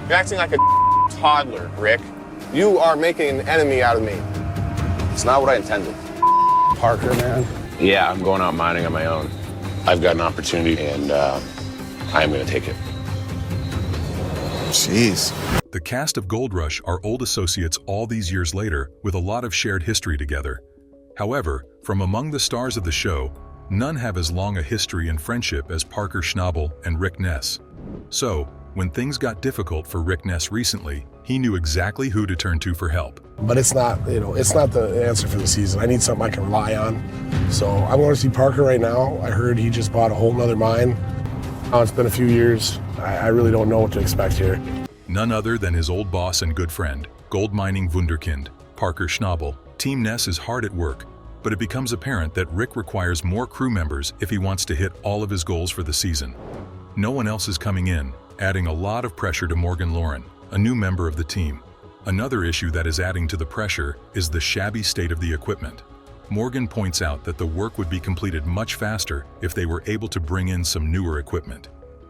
You're acting like a toddler, Rick. You are making an enemy out of me. It's not what I intended. Parker, man. Yeah, I'm going out mining on my own. I've got an opportunity, and I'm going to take it. Jeez. The cast of Gold Rush are old associates all these years later with a lot of shared history together. However, from among the stars of the show, none have as long a history and friendship as Parker Schnabel and Rick Ness. So, when things got difficult for Rick Ness recently, he knew exactly who to turn to for help. But it's not, it's not the answer for the season. I need something I can rely on. So I'm going to see Parker right now. I heard he just bought a whole nother mine. It's been a few years. I really don't know what to expect here. None other than his old boss and good friend, gold mining wunderkind, Parker Schnabel. Team Ness is hard at work, but it becomes apparent that Rick requires more crew members if he wants to hit all of his goals for the season. No one else is coming in, adding a lot of pressure to Morgan Lauren, a new member of the team. Another issue that is adding to the pressure is the shabby state of the equipment. Morgan points out that the work would be completed much faster if they were able to bring in some newer equipment.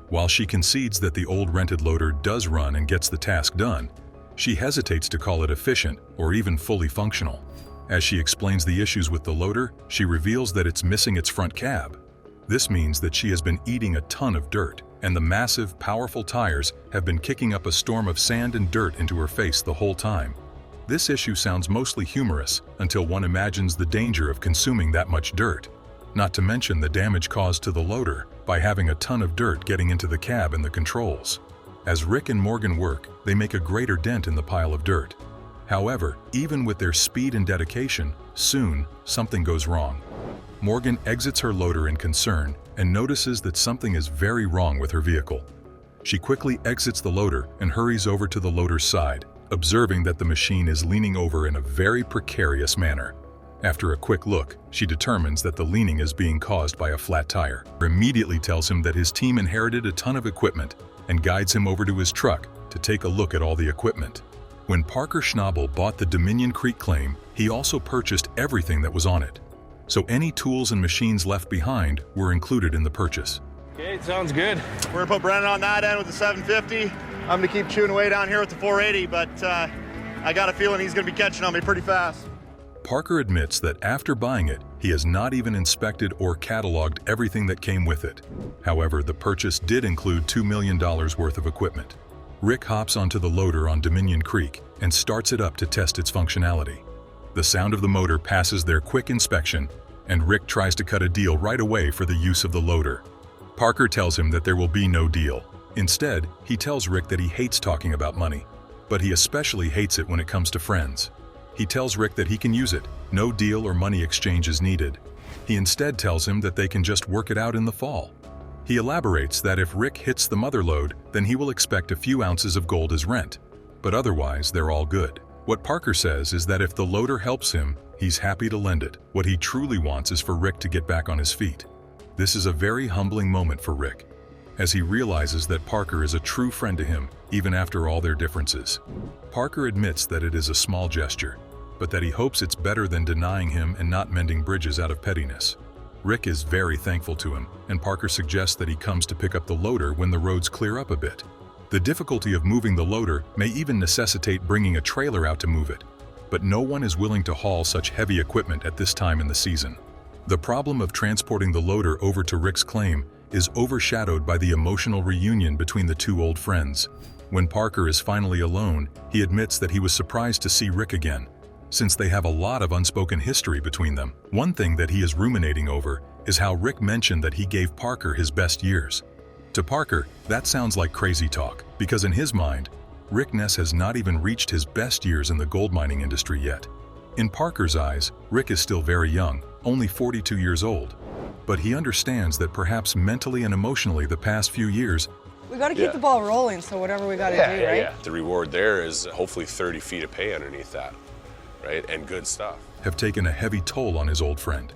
While she concedes that the old rented loader does run and gets the task done, she hesitates to call it efficient or even fully functional. As she explains the issues with the loader, she reveals that it's missing its front cab. This means that she has been eating a ton of dirt, and the massive, powerful tires have been kicking up a storm of sand and dirt into her face the whole time. This issue sounds mostly humorous until one imagines the danger of consuming that much dirt, not to mention the damage caused to the loader by having a ton of dirt getting into the cab and the controls. As Rick and Morgan work, they make a greater dent in the pile of dirt. However, even with their speed and dedication, soon something goes wrong. Morgan exits her loader in concern and notices that something is very wrong with her vehicle. She quickly exits the loader and hurries over to the loader's side, observing that the machine is leaning over in a very precarious manner. After a quick look, she determines that the leaning is being caused by a flat tire. Her immediately tells him that his team inherited a ton of equipment and guides him over to his truck to take a look at all the equipment. When Parker Schnabel bought the Dominion Creek claim, he also purchased everything that was on it. So any tools and machines left behind were included in the purchase. Okay, sounds good. We're gonna put Brennan on that end with the 750. I'm gonna keep chewing away down here with the 480, but I got a feeling he's gonna be catching on me pretty fast. Parker admits that after buying it, he has not even inspected or cataloged everything that came with it. However, the purchase did include $2 million worth of equipment. Rick hops onto the loader on Dominion Creek and starts it up to test its functionality. The sound of the motor passes their quick inspection, and Rick tries to cut a deal right away for the use of the loader. Parker tells him that there will be no deal. Instead, he tells Rick that he hates talking about money, but he especially hates it when it comes to friends. He tells Rick that he can use it, no deal or money exchange is needed. He instead tells him that they can just work it out in the fall. He elaborates that if Rick hits the mother lode, then he will expect a few ounces of gold as rent, but otherwise they're all good. What Parker says is that if the loader helps him, he's happy to lend it. What he truly wants is for Rick to get back on his feet. This is a very humbling moment for Rick, as he realizes that Parker is a true friend to him, even after all their differences. Parker admits that it is a small gesture, but that he hopes it's better than denying him and not mending bridges out of pettiness. Rick is very thankful to him, and Parker suggests that he comes to pick up the loader when the roads clear up a bit. The difficulty of moving the loader may even necessitate bringing a trailer out to move it, but no one is willing to haul such heavy equipment at this time in the season. The problem of transporting the loader over to Rick's claim is overshadowed by the emotional reunion between the two old friends. When Parker is finally alone, he admits that he was surprised to see Rick again, since they have a lot of unspoken history between them. One thing that he is ruminating over is how Rick mentioned that he gave Parker his best years. To Parker, that sounds like crazy talk, because in his mind, Rick Ness has not even reached his best years in the gold mining industry yet. In Parker's eyes, Rick is still very young, only 42 years old. But he understands that perhaps mentally and emotionally the past few years, we got to keep the ball rolling, so whatever we got to do, right? Yeah. The reward there is hopefully 30 feet of pay underneath that, right? And good stuff. Have taken a heavy toll on his old friend.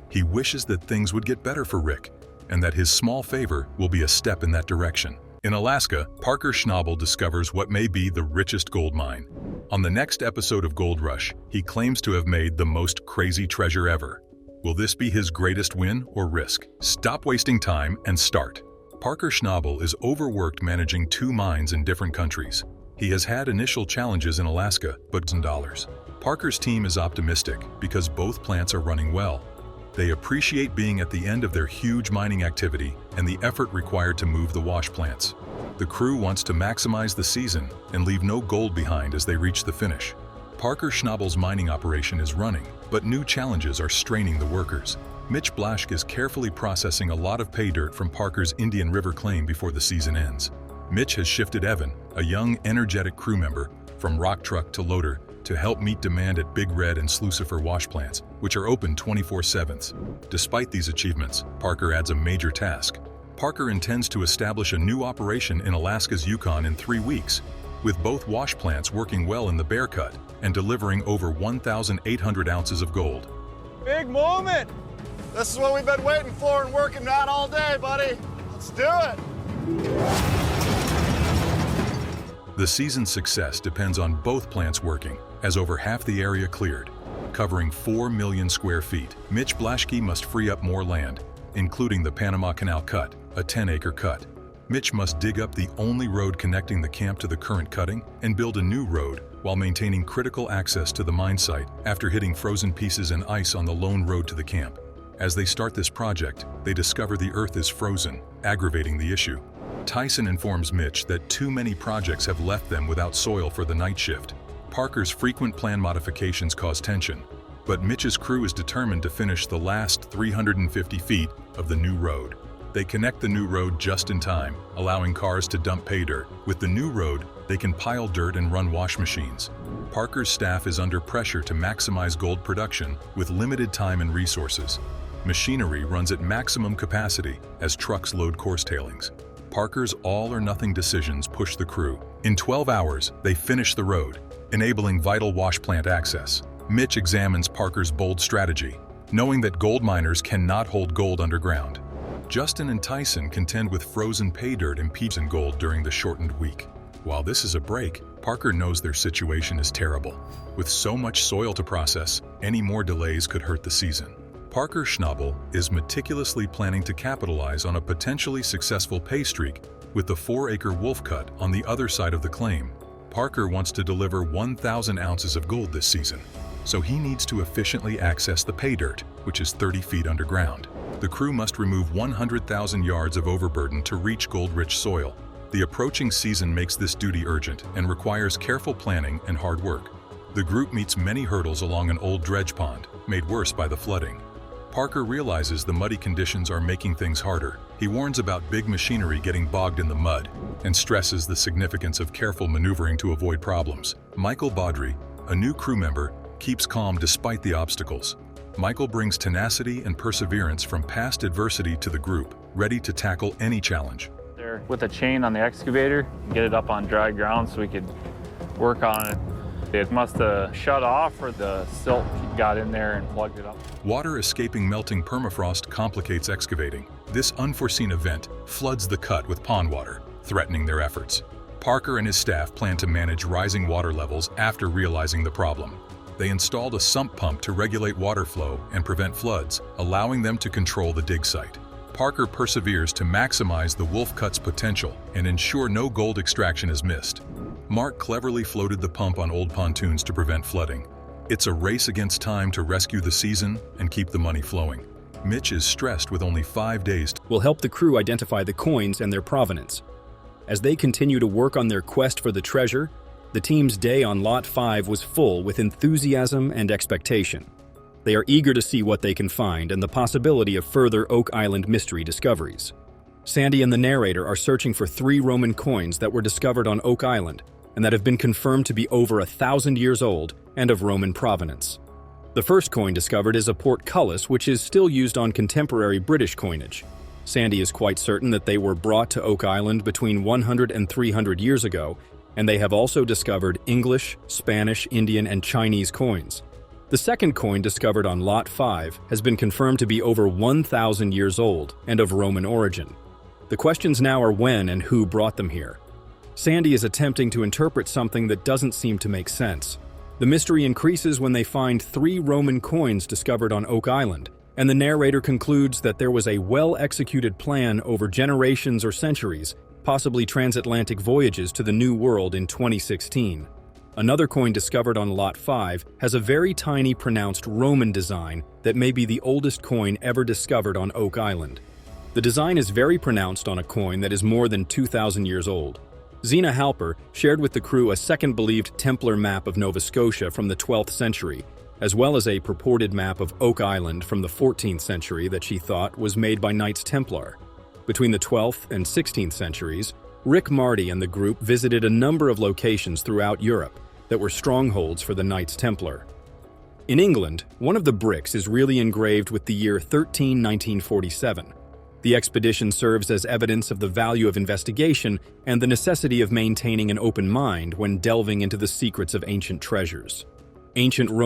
He wishes that things would get better for Rick, and that his small favor will be a step in that direction. In Alaska, Parker Schnabel discovers what may be the richest gold mine. On the next episode of Gold Rush, he claims to have made the most crazy treasure ever. Will this be his greatest win or risk? Stop wasting time and start. Parker Schnabel is overworked managing 2 mines in different countries. He has had initial challenges in Alaska, but $1,000. Parker's team is optimistic because both plants are running well. They appreciate being at the end of their huge mining activity and the effort required to move the wash plants. The crew wants to maximize the season and leave no gold behind as they reach the finish. Parker Schnabel's mining operation is running, but new challenges are straining the workers. Mitch Blaschke is carefully processing a lot of pay dirt from Parker's Indian River claim before the season ends. Mitch has shifted Evan, a young, energetic crew member, from rock truck to loader to help meet demand at Big Red and Slucifer wash plants, which are open 24/7. Despite these achievements, Parker adds a major task. Parker intends to establish a new operation in Alaska's Yukon in 3 weeks, with both wash plants working well in the Bear Cut and delivering over 1,800 ounces of gold. Big moment! This is what we've been waiting for and working on all day, buddy. Let's do it! The season's success depends on both plants working, as over half the area cleared, covering 4 million square feet. Mitch Blaschke must free up more land, including the Panama Canal Cut, a 10-acre cut. Mitch must dig up the only road connecting the camp to the current cutting and build a new road while maintaining critical access to the mine site after hitting frozen pieces and ice on the lone road to the camp. As they start this project, they discover the earth is frozen, aggravating the issue. Tyson informs Mitch that too many projects have left them without soil for the night shift. Parker's frequent plan modifications cause tension, but Mitch's crew is determined to finish the last 350 feet of the new road. They connect the new road just in time, allowing cars to dump pay dirt. With the new road, they can pile dirt and run wash machines. Parker's staff is under pressure to maximize gold production with limited time and resources. Machinery runs at maximum capacity as trucks load coarse tailings. Parker's all-or-nothing decisions push the crew. In 12 hours, they finish the road, enabling vital wash plant access. Mitch examines Parker's bold strategy, knowing that gold miners cannot hold gold underground. Justin and Tyson contend with frozen pay dirt and peeps in gold during the shortened week. While this is a break, Parker knows their situation is terrible. With so much soil to process, any more delays could hurt the season. Parker Schnabel is meticulously planning to capitalize on a potentially successful pay streak with the 4-acre Wolf Cut on the other side of the claim. Parker wants to deliver 1,000 ounces of gold this season, so he needs to efficiently access the pay dirt, which is 30 feet underground. The crew must remove 100,000 yards of overburden to reach gold-rich soil. The approaching season makes this duty urgent and requires careful planning and hard work. The group meets many hurdles along an old dredge pond, made worse by the flooding. Parker realizes the muddy conditions are making things harder. He warns about big machinery getting bogged in the mud and stresses the significance of careful maneuvering to avoid problems. Michael Baudry, a new crew member, keeps calm despite the obstacles. Michael brings tenacity and perseverance from past adversity to the group, ready to tackle any challenge. There with a chain on the excavator, get it up on dry ground so we could work on it. It must have shut off or the silt got in there and plugged it up. Water escaping melting permafrost complicates excavating. This unforeseen event floods the cut with pond water, threatening their efforts. Parker and his staff plan to manage rising water levels after realizing the problem. They installed a sump pump to regulate water flow and prevent floods, allowing them to control the dig site. Parker perseveres to maximize the Wolf Cut's potential and ensure no gold extraction is missed. Mark cleverly floated the pump on old pontoons to prevent flooding. It's a race against time to rescue the season and keep the money flowing. Mitch is stressed with only 5 days. Will help the crew identify the coins and their provenance. As they continue to work on their quest for the treasure, the team's day on Lot 5 was full with enthusiasm and expectation. They are eager to see what they can find and the possibility of further Oak Island mystery discoveries. Sandy and the narrator are searching for 3 Roman coins that were discovered on Oak Island and that have been confirmed to be over 1,000 years old and of Roman provenance. The first coin discovered is a portcullis, which is still used on contemporary British coinage. Sandy is quite certain that they were brought to Oak Island between 100 and 300 years ago, and they have also discovered English, Spanish, Indian, and Chinese coins. The second coin discovered on Lot 5 has been confirmed to be over 1,000 years old and of Roman origin. The questions now are when and who brought them here. Sandy is attempting to interpret something that doesn't seem to make sense. The mystery increases when they find 3 Roman coins discovered on Oak Island, and the narrator concludes that there was a well-executed plan over generations or centuries, possibly transatlantic voyages to the New World in 2016. Another coin discovered on Lot 5 has a very tiny pronounced Roman design that may be the oldest coin ever discovered on Oak Island. The design is very pronounced on a coin that is more than 2,000 years old. Zena Halper shared with the crew a second believed Templar map of Nova Scotia from the 12th century, as well as a purported map of Oak Island from the 14th century that she thought was made by Knights Templar. Between the 12th and 16th centuries, Rick Marty and the group visited a number of locations throughout Europe that were strongholds for the Knights Templar. In England, one of the bricks is really engraved with the year 1947. The expedition serves as evidence of the value of investigation and the necessity of maintaining an open mind when delving into the secrets of ancient treasures. Ancient Roman